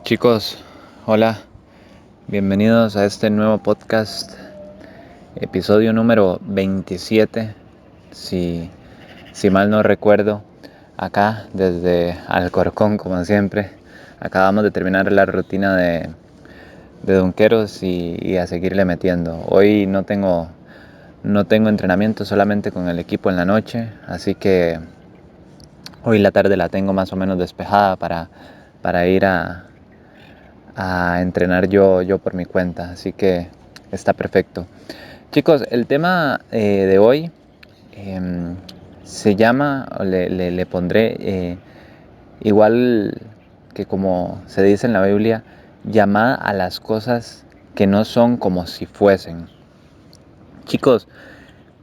Chicos, hola, bienvenidos a este nuevo podcast, episodio número 27, si mal no recuerdo, acá desde Alcorcón, como siempre. Acabamos de terminar la rutina de Dunqueros y a seguirle metiendo. Hoy no tengo entrenamiento, solamente con el equipo en la noche, así que hoy la tarde la tengo más o menos despejada para ir a entrenar yo por mi cuenta, así que está perfecto. Chicos, el tema de hoy se llama, le pondré igual que como se dice en la Biblia, llamada a las cosas que no son como si fuesen. Chicos,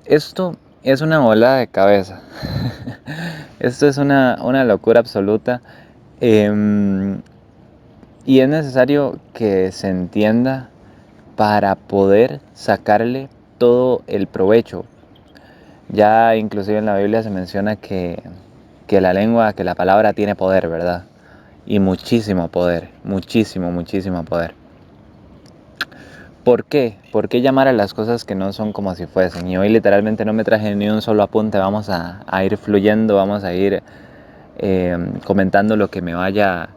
esto es una volada de cabeza. Esto es una locura absoluta. Y es necesario que se entienda para poder sacarle todo el provecho. Ya inclusive en la Biblia se menciona que la lengua, que la palabra tiene poder, ¿verdad? Y muchísimo poder, muchísimo poder. ¿Por qué? ¿Por qué llamar a las cosas que no son como si fuesen? Y hoy literalmente no me traje ni un solo apunte, vamos a ir fluyendo, vamos a ir comentando lo que me vaya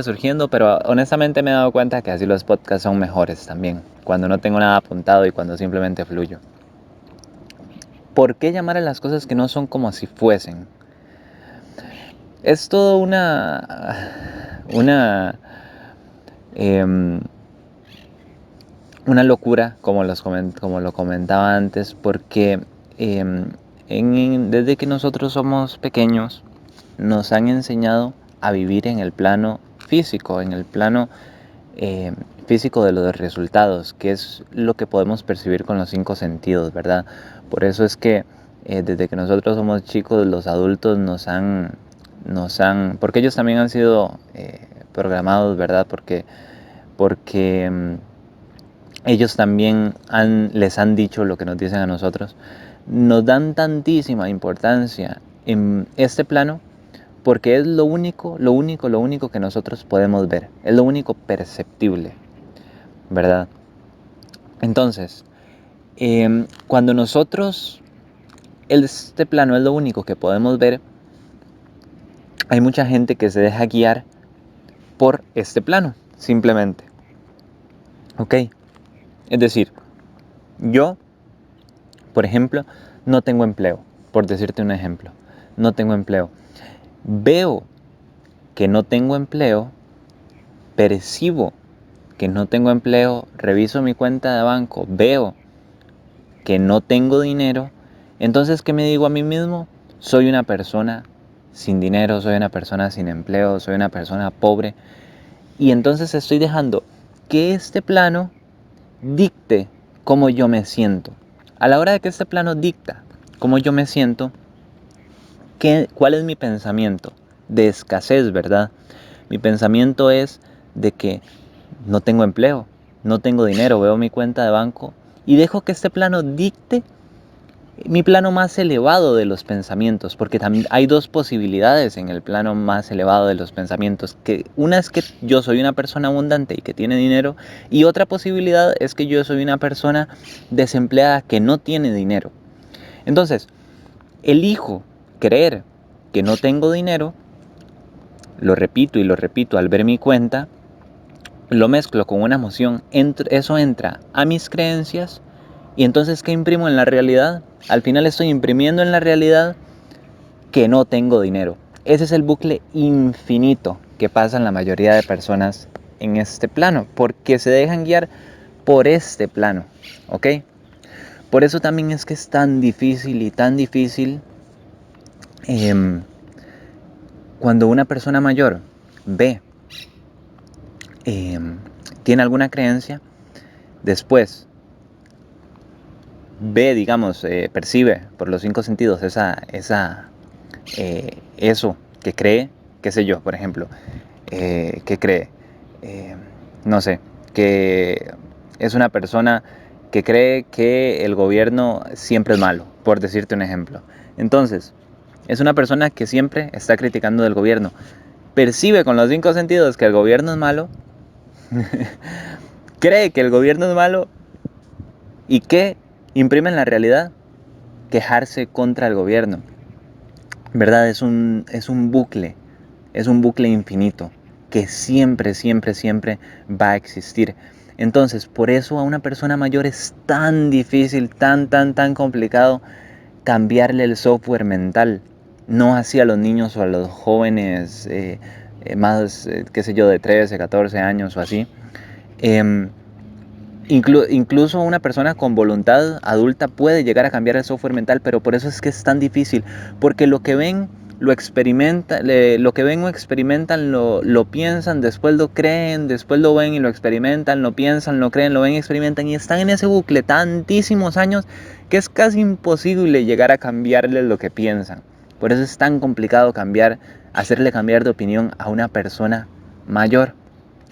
surgiendo, pero honestamente me he dado cuenta que así los podcasts son mejores también, cuando no tengo nada apuntado y cuando simplemente fluyo. ¿Por qué llamar a las cosas que no son como si fuesen? Es todo em, una locura, como lo comentaba antes, porque desde que nosotros somos pequeños nos han enseñado a vivir en el plano físico, en el plano físico de los resultados, que es lo que podemos percibir con los 5 sentidos, ¿verdad? Por eso es que desde que nosotros somos chicos, los adultos porque ellos también han sido programados, ¿verdad? Porque ellos también les han dicho lo que nos dicen a nosotros. Nos dan tantísima importancia en este plano porque es lo único que nosotros podemos ver. Es lo único perceptible, ¿verdad? Entonces, cuando nosotros, este plano es lo único que podemos ver, hay mucha gente que se deja guiar por este plano, simplemente. ¿Ok? Es decir, yo, por ejemplo, no tengo empleo, por decirte un ejemplo. No tengo empleo. Veo que no tengo empleo, percibo que no tengo empleo, reviso mi cuenta de banco, veo que no tengo dinero, entonces ¿qué me digo a mí mismo? Soy una persona sin dinero, soy una persona sin empleo, soy una persona pobre. Y entonces estoy dejando que este plano dicte cómo yo me siento. A la hora de que este plano dicta cómo yo me siento, ¿cuál es mi pensamiento? De escasez, ¿verdad? Mi pensamiento es de que no tengo empleo, no tengo dinero, veo mi cuenta de banco y dejo que este plano dicte mi plano más elevado de los pensamientos, porque también hay dos posibilidades en el plano más elevado de los pensamientos, que una es que yo soy una persona abundante y que tiene dinero, y otra posibilidad es que yo soy una persona desempleada que no tiene dinero. Entonces, elijo creer que no tengo dinero, lo repito y lo repito al ver mi cuenta, lo mezclo con una emoción, eso entra a mis creencias y entonces ¿qué imprimo en la realidad? Al final estoy imprimiendo en la realidad que no tengo dinero. Ese es el bucle infinito que pasan la mayoría de personas en este plano, porque se dejan guiar por este plano, ¿ok? Por eso también es que es tan difícil y tan difícil cuando una persona mayor ve, tiene alguna creencia, después ve, digamos, percibe por los 5 sentidos eso que cree, qué sé yo, por ejemplo, que cree, no sé, que es una persona que cree que el gobierno siempre es malo, por decirte un ejemplo. Entonces, es una persona que siempre está criticando del gobierno. percibe con los 5 sentidos que el gobierno es malo, cree que el gobierno es malo y ¿qué imprime en la realidad? Quejarse contra el gobierno. ¿Verdad? Es un bucle infinito que siempre, siempre, siempre va a existir. Entonces, por eso a una persona mayor es tan difícil, tan complicado cambiarle el software mental. No así a los niños o a los jóvenes más, qué sé yo, de 13, 14 años o así. Incluso una persona con voluntad adulta puede llegar a cambiar el software mental, pero por eso es que es tan difícil, porque lo que ven lo experimentan, lo que ven o experimentan lo piensan, después lo creen, después lo ven y lo experimentan, lo piensan, lo creen, lo ven y experimentan, y están en ese bucle tantísimos años que es casi imposible llegar a cambiarles lo que piensan. Por eso es tan complicado hacerle cambiar de opinión a una persona mayor.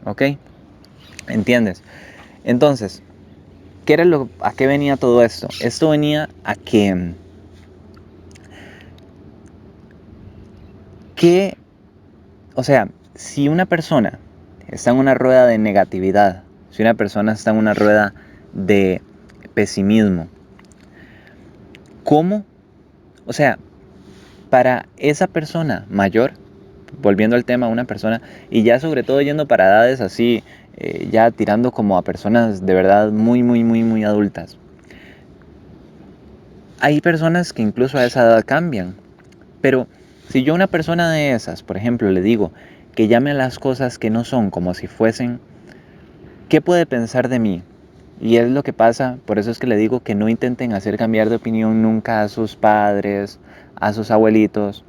¿Ok? ¿Entiendes? Entonces, ¿a qué venía todo esto? Esto venía a o sea, si una persona está en una rueda de negatividad, si una persona está en una rueda de pesimismo, ¿cómo? O sea, para esa persona mayor, volviendo al tema, una persona, y ya sobre todo yendo para edades así, ya tirando como a personas de verdad muy adultas. Hay personas que incluso a esa edad cambian, pero si yo a una persona de esas, por ejemplo, le digo que llame a las cosas que no son como si fuesen, ¿qué puede pensar de mí? Y es lo que pasa, por eso es que le digo que no intenten hacer cambiar de opinión nunca a sus padres, a sus abuelitos.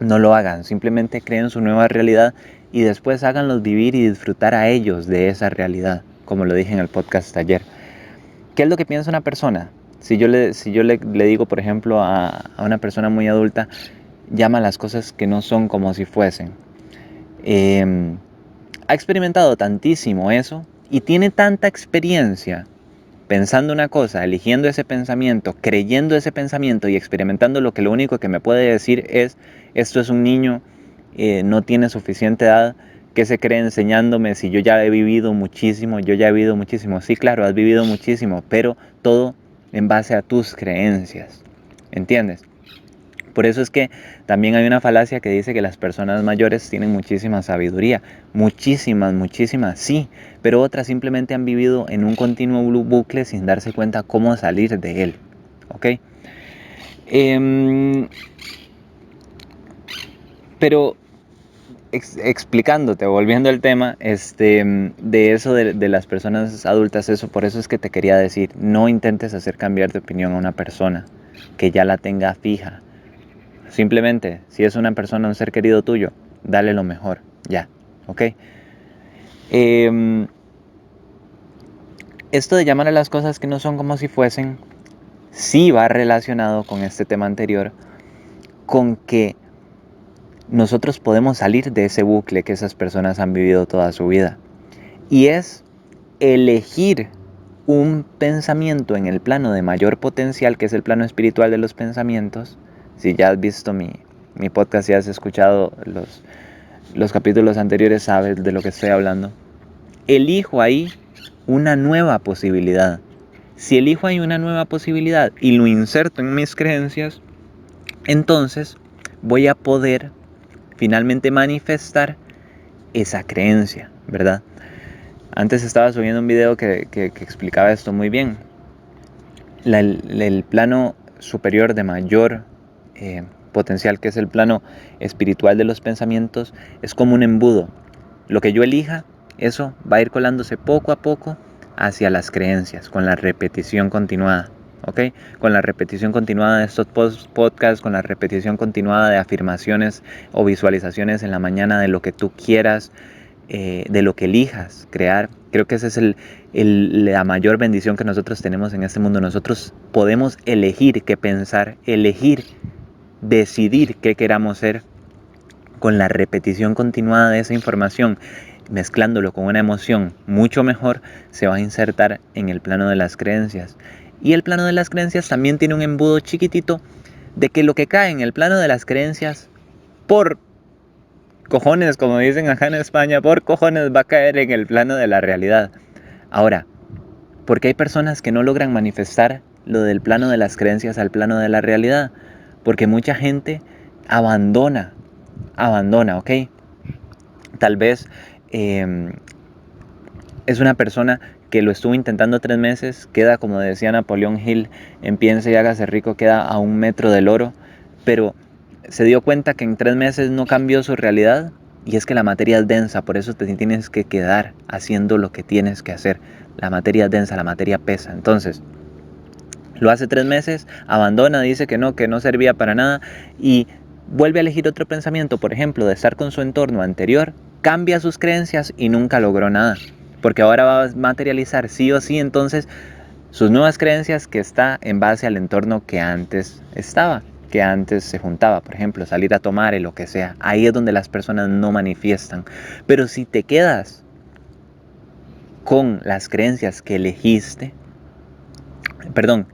No lo hagan, simplemente creen su nueva realidad y después háganlos vivir y disfrutar a ellos de esa realidad, como lo dije en el podcast ayer. ¿Qué es lo que piensa una persona? Si yo le digo, por ejemplo, a una persona muy adulta, llama las cosas que no son como si fuesen. Ha experimentado tantísimo eso y tiene tanta experiencia pensando una cosa, eligiendo ese pensamiento, creyendo ese pensamiento y experimentando lo único que me puede decir es, esto es un niño, no tiene suficiente edad, ¿qué se cree enseñándome si yo ya he vivido muchísimo? Sí, claro, has vivido muchísimo, pero todo en base a tus creencias, ¿entiendes? Por eso es que también hay una falacia que dice que las personas mayores tienen muchísima sabiduría. Muchísimas, sí. Pero otras simplemente han vivido en un continuo bucle sin darse cuenta cómo salir de él. ¿Ok? Pero explicándote, volviendo al tema de eso de las personas adultas, por eso es que te quería decir, no intentes hacer cambiar de opinión a una persona que ya la tenga fija. Simplemente, si es una persona, un ser querido tuyo, dale lo mejor, ya, ¿ok? Esto de llamar a las cosas que no son como si fuesen, sí va relacionado con este tema anterior, con que nosotros podemos salir de ese bucle que esas personas han vivido toda su vida. Y es elegir un pensamiento en el plano de mayor potencial, que es el plano espiritual de los pensamientos. Si ya has visto mi podcast y has escuchado los capítulos anteriores, sabes de lo que estoy hablando. Elijo ahí una nueva posibilidad. Si elijo ahí una nueva posibilidad y lo inserto en mis creencias, entonces voy a poder finalmente manifestar esa creencia, ¿verdad? Antes estaba subiendo un video que explicaba esto muy bien. El plano superior de mayor potencial, que es el plano espiritual de los pensamientos, es como un embudo. Lo que yo elija, eso va a ir colándose poco a poco hacia las creencias, con la repetición continuada. ¿Ok? Con la repetición continuada de estos podcasts, con la repetición continuada de afirmaciones o visualizaciones en la mañana de lo que tú quieras, de lo que elijas crear. Creo que esa es la mayor bendición que nosotros tenemos en este mundo. Nosotros podemos elegir qué pensar, elegir, decidir qué queramos ser con la repetición continuada de esa información, mezclándolo con una emoción mucho mejor, se va a insertar en el plano de las creencias. Y el plano de las creencias también tiene un embudo chiquitito de que lo que cae en el plano de las creencias, por cojones, como dicen acá en España, por cojones va a caer en el plano de la realidad. Ahora, ¿por qué hay personas que no logran manifestar lo del plano de las creencias al plano de la realidad? Porque mucha gente abandona, ¿ok? Tal vez es una persona que lo estuvo intentando 3 meses, queda, como decía Napoleón Hill, en Piense y hágase rico, queda a 1 metro del oro, pero se dio cuenta que en 3 meses no cambió su realidad, y es que la materia es densa, por eso te tienes que quedar haciendo lo que tienes que hacer. La materia es densa, la materia pesa. Entonces, lo hace 3 meses, abandona, dice que no servía para nada, y vuelve a elegir otro pensamiento, por ejemplo, de estar con su entorno anterior, cambia sus creencias y nunca logró nada, porque ahora va a materializar sí o sí entonces sus nuevas creencias, que está en base al entorno que antes estaba, que antes se juntaba, por ejemplo, salir a tomar y lo que sea. Ahí es donde las personas no manifiestan. Pero si te quedas con las creencias que elegiste, perdón,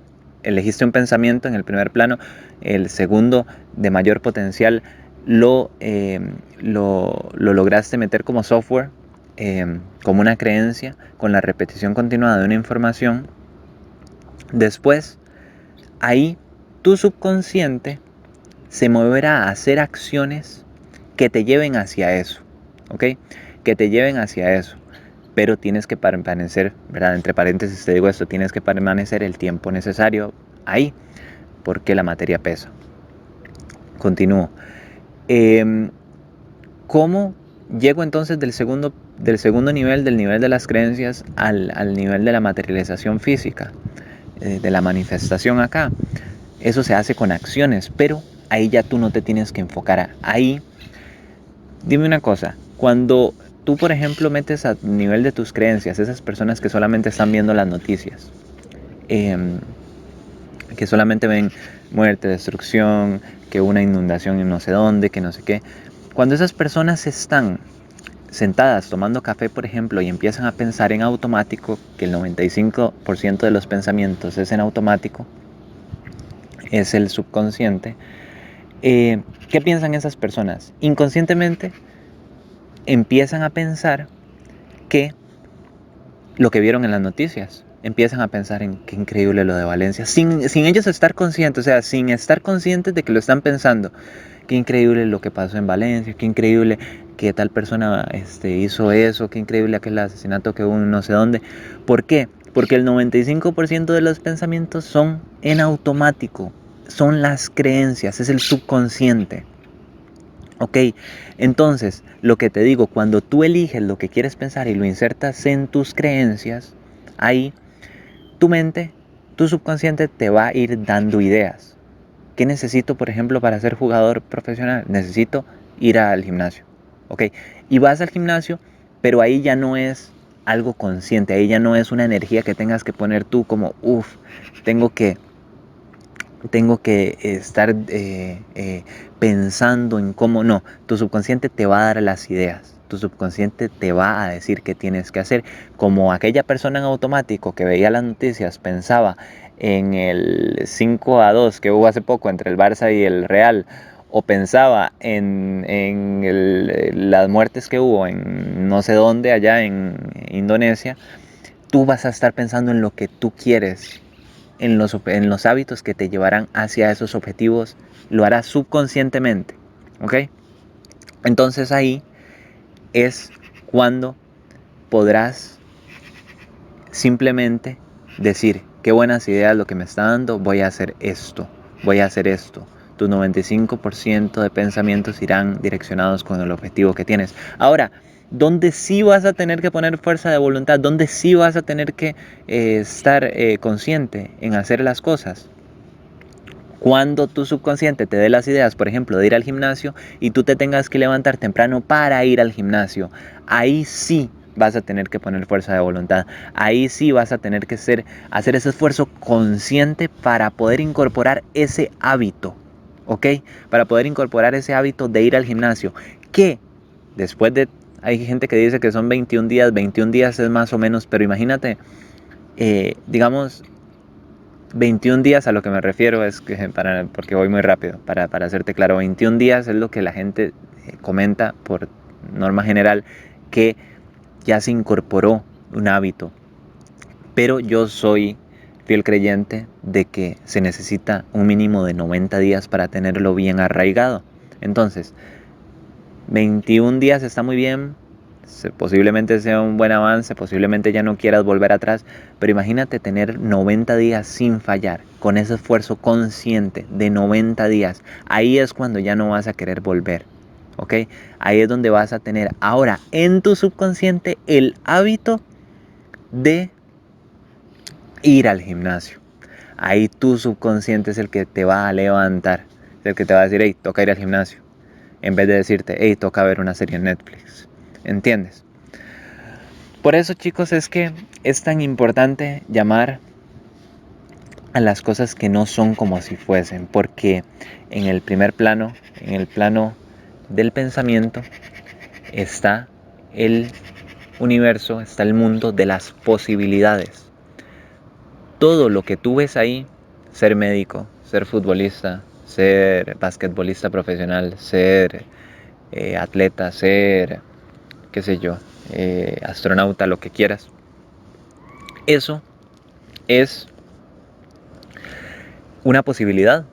elegiste un pensamiento en el primer plano, el segundo de mayor potencial lo lograste meter como software, como una creencia, con la repetición continuada de una información. Después, ahí tu subconsciente se moverá a hacer acciones que te lleven hacia eso, ¿ok? Que te lleven hacia eso. Pero tienes que permanecer, ¿verdad? Entre paréntesis te digo esto, tienes que permanecer el tiempo necesario ahí, porque la materia pesa. Continúo. ¿Cómo llego entonces del segundo nivel, del nivel de las creencias, al nivel de la materialización física, de la manifestación acá? Eso se hace con acciones, pero ahí ya tú no te tienes que enfocar. Ahí, dime una cosa, cuando tú, por ejemplo, metes a nivel de tus creencias, esas personas que solamente están viendo las noticias, que solamente ven muerte, destrucción, que una inundación en no sé dónde, que no sé qué, cuando esas personas están sentadas tomando café, por ejemplo, y empiezan a pensar en automático, que el 95% de los pensamientos es en automático, es el subconsciente. ¿Qué piensan esas personas? Inconscientemente empiezan a pensar que lo que vieron en las noticias. Empiezan a pensar en qué increíble lo de Valencia, sin ellos estar conscientes, o sea, sin estar conscientes de que lo están pensando. Qué increíble lo que pasó en Valencia, qué increíble que tal persona hizo eso, qué increíble aquel asesinato que hubo en no sé dónde. ¿Por qué? Porque el 95% de los pensamientos son en automático, son las creencias, es el subconsciente. Ok, entonces, lo que te digo, cuando tú eliges lo que quieres pensar y lo insertas en tus creencias, ahí tu mente, tu subconsciente te va a ir dando ideas. ¿Qué necesito, por ejemplo, para ser jugador profesional? Necesito ir al gimnasio. Ok, y vas al gimnasio, pero ahí ya no es algo consciente, ahí ya no es una energía que tengas que poner tú como, uff, tengo que estar pensando en cómo. No, tu subconsciente te va a dar las ideas, tu subconsciente te va a decir qué tienes que hacer, como aquella persona en automático que veía las noticias pensaba en el 5-2 que hubo hace poco entre el Barça y el Real, o pensaba en las muertes que hubo en no sé dónde allá en Indonesia. Tú vas a estar pensando en lo que tú quieres, en los hábitos que te llevarán hacia esos objetivos. Lo harás subconscientemente, ¿ok? Entonces ahí es cuando podrás simplemente decir, qué buenas ideas lo que me está dando, voy a hacer esto, voy a hacer esto. Tu 95% de pensamientos irán direccionados con el objetivo que tienes. Ahora, ¿dónde sí vas a tener que poner fuerza de voluntad? ¿Dónde sí vas a tener que estar consciente en hacer las cosas? Cuando tu subconsciente te dé las ideas, por ejemplo, de ir al gimnasio, y tú te tengas que levantar temprano para ir al gimnasio, ahí sí vas a tener que poner fuerza de voluntad. Ahí sí vas a tener que hacer ese esfuerzo consciente para poder incorporar ese hábito, ¿ok? Para poder incorporar ese hábito de ir al gimnasio, que después de... Hay gente que dice que son 21 días, 21 días es más o menos, pero imagínate, digamos, 21 días a lo que me refiero es que, porque voy muy rápido, para hacerte claro, 21 días es lo que la gente comenta por norma general, que ya se incorporó un hábito. Pero yo soy fiel creyente de que se necesita un mínimo de 90 días para tenerlo bien arraigado. Entonces, 21 días está muy bien, posiblemente sea un buen avance, posiblemente ya no quieras volver atrás, pero imagínate tener 90 días sin fallar, con ese esfuerzo consciente de 90 días. Ahí es cuando ya no vas a querer volver, ¿ok? Ahí es donde vas a tener ahora en tu subconsciente el hábito de ir al gimnasio. Ahí tu subconsciente es el que te va a levantar, es el que te va a decir, hey, toca ir al gimnasio, en vez de decirte, hey, toca ver una serie en Netflix. ¿Entiendes? Por eso, chicos, es que es tan importante llamar a las cosas que no son como si fuesen, porque en el primer plano, en el plano del pensamiento, está el universo, está el mundo de las posibilidades. Todo lo que tú ves ahí, ser médico, ser futbolista, ser basquetbolista profesional, ser atleta, ser, qué sé yo, astronauta, lo que quieras, eso es una posibilidad.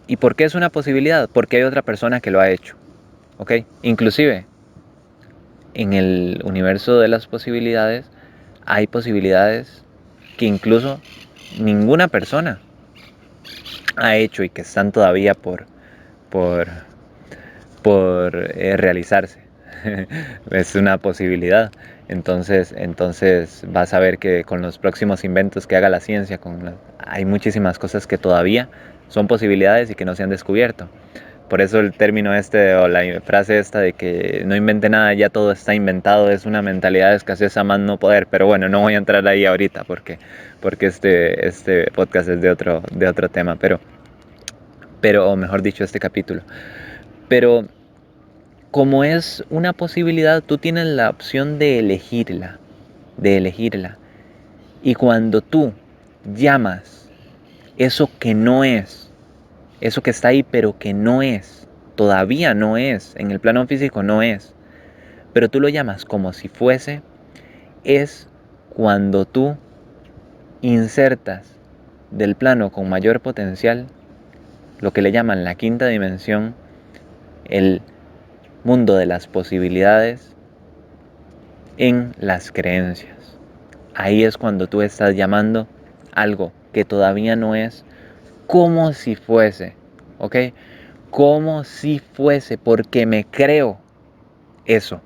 ¿Y por qué es una posibilidad? Porque hay otra persona que lo ha hecho, ¿ok? Inclusive, en el universo de las posibilidades, hay posibilidades que incluso ninguna persona ha hecho y que están todavía por, por realizarse. Es una posibilidad. Entonces vas a ver que con los próximos inventos que haga la ciencia, hay muchísimas cosas que todavía son posibilidades y que no se han descubierto. Por eso el término este o la frase esta de que no invente nada, ya todo está inventado, es una mentalidad de escasez a más no poder. Pero bueno, no voy a entrar ahí ahorita porque este podcast es de otro tema, o mejor dicho, este capítulo. Pero como es una posibilidad, tú tienes la opción de elegirla, de elegirla. Y cuando tú llamas eso que no es, eso que está ahí pero que no es, todavía no es, en el plano físico no es, pero tú lo llamas como si fuese, es cuando tú insertas del plano con mayor potencial, lo que le llaman la quinta dimensión, el mundo de las posibilidades, en las creencias. Ahí es cuando tú estás llamando algo que todavía no es como si fuese, ¿ok? Como si fuese, porque me creo eso.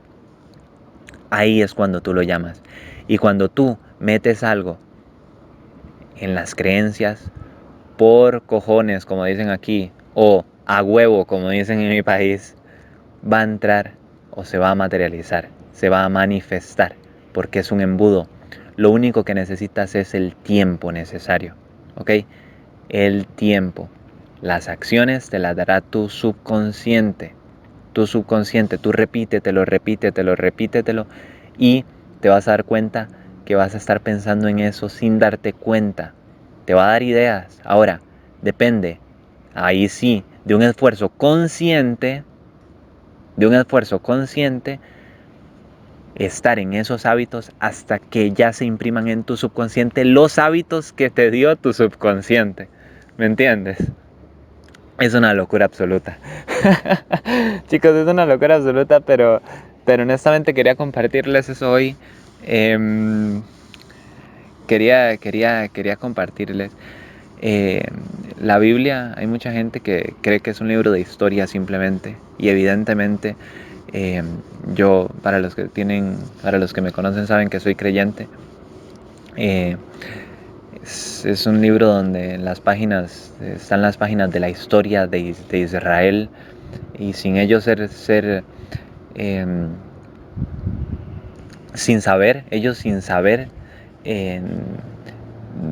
Ahí es cuando tú lo llamas. Y cuando tú metes algo en las creencias, por cojones, como dicen aquí, o a huevo, como dicen en mi país, va a entrar o se va a materializar, se va a manifestar, porque es un embudo. Lo único que necesitas es el tiempo necesario, ¿ok? El tiempo. Las acciones te las dará tu subconsciente. Tu subconsciente, tú repítetelo, repítetelo, repítetelo y te vas a dar cuenta que vas a estar pensando en eso sin darte cuenta. Te va a dar ideas. Ahora, depende, ahí sí, de un esfuerzo consciente, estar en esos hábitos hasta que ya se impriman en tu subconsciente los hábitos que te dio tu subconsciente. ¿Me entiendes? Es una locura absoluta. Chicos, es una locura absoluta, pero honestamente quería compartirles eso hoy. Eh, quería compartirles. Eh, la Biblia, hay mucha gente que cree que es un libro de historia simplemente. Y evidentemente, eh, para los que me conocen saben que soy creyente. Eh, es un libro donde están las páginas de la historia de Israel, y sin ellos eh, sin saber, eh,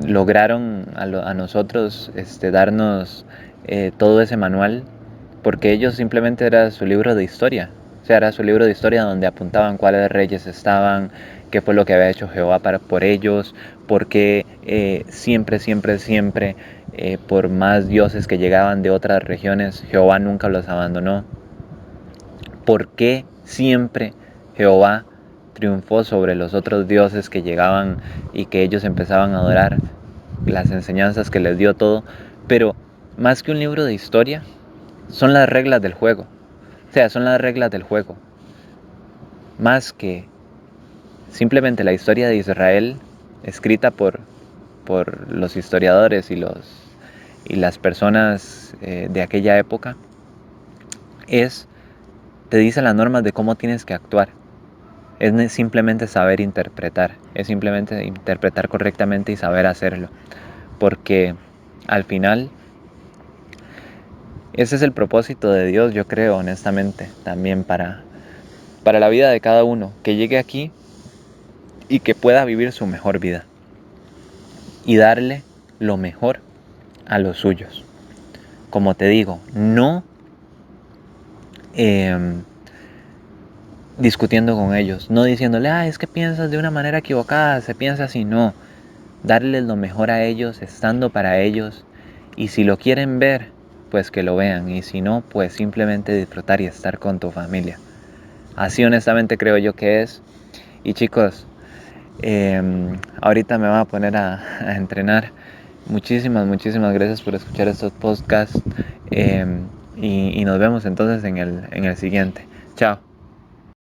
lograron a nosotros darnos todo ese manual, porque ellos simplemente era su libro de historia, sea, era su libro de historia donde apuntaban cuáles reyes estaban, qué fue lo que había hecho Jehová por ellos, porque siempre, por más dioses que llegaban de otras regiones, Jehová nunca los abandonó. ¿Por qué siempre Jehová triunfó sobre los otros dioses que llegaban y que ellos empezaban a adorar? Las enseñanzas que les dio todo. Pero más que un libro de historia, son las reglas del juego. O sea, son las reglas del juego. Más que simplemente la historia de Israel escrita por los historiadores y las personas de aquella época, te dice las normas de cómo tienes que actuar. Es simplemente saber interpretar, es simplemente interpretar correctamente y saber hacerlo. Porque al final, ese es el propósito de Dios, yo creo, honestamente, también para la vida de cada uno, que llegue aquí y que pueda vivir su mejor vida y darle lo mejor a los suyos. Como te digo, no discutiendo con ellos, no diciéndole, es que piensas de una manera equivocada, se piensa así, no. Darles lo mejor a ellos, estando para ellos, y si lo quieren ver, pues que lo vean, y si no, pues simplemente disfrutar y estar con tu familia. Así honestamente creo yo que es. Y chicos, ahorita me voy a poner a entrenar. Muchísimas gracias por escuchar estos podcasts, y nos vemos entonces en el siguiente. Chao.